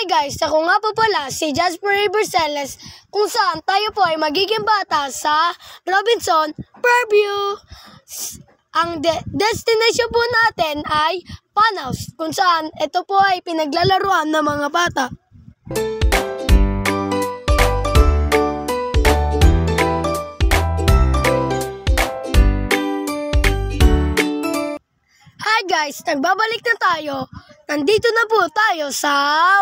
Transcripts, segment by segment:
guys, ako nga po pala si Jasper Berceles kung saan tayo po ay magiging bata sa Robinson Fairview. Ang destination po natin ay Funhouse kung saan ito po ay pinaglalaruan ng mga bata. Hi guys, nagbabalik na tayo. Nandito na po tayo sa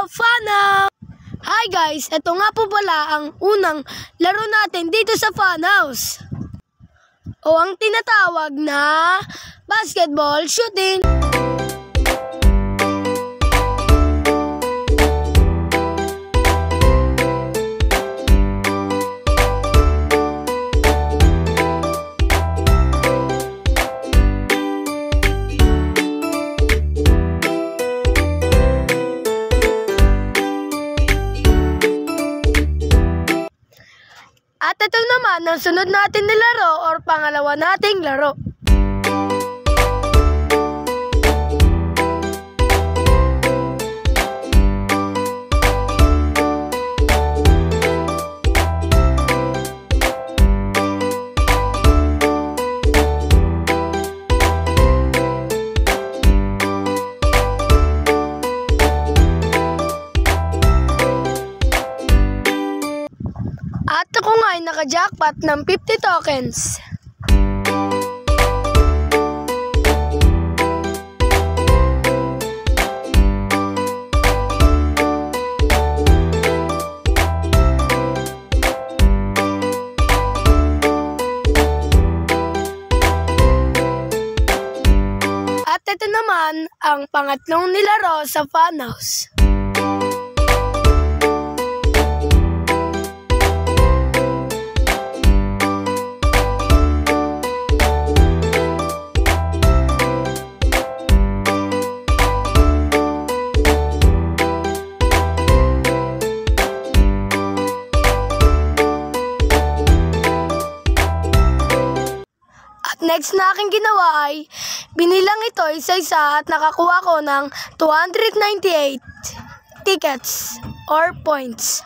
Funhouse. Hi guys, ito nga po pala ang unang laro natin dito sa Funhouse. O ang tinatawag na basketball shooting. At ito naman ang sunod natin nilaro or pangalawa nating laro. At ako nga ay naka-jackpot ng 50 tokens. At ito naman ang pangatlong nilaro sa Funhouse. Next na aking ginawa ay binilang ito isa-isa at nakakuha ko ng 298 tickets or points.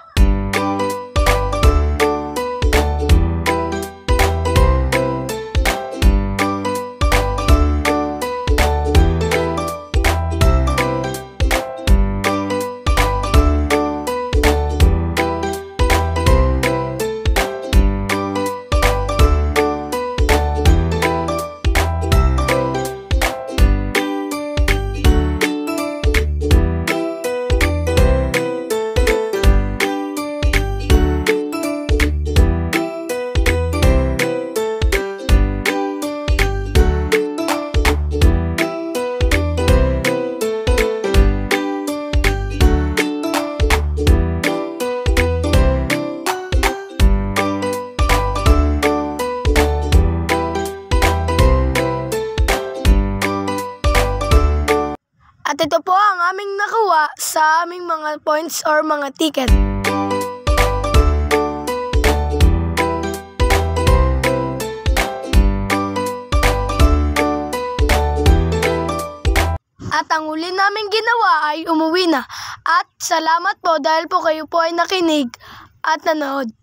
At ito po ang aming nakuha sa aming mga points or mga ticket. At ang huli naming ginawa ay umuwi na. At salamat po dahil po kayo po ay nakinig at nanood.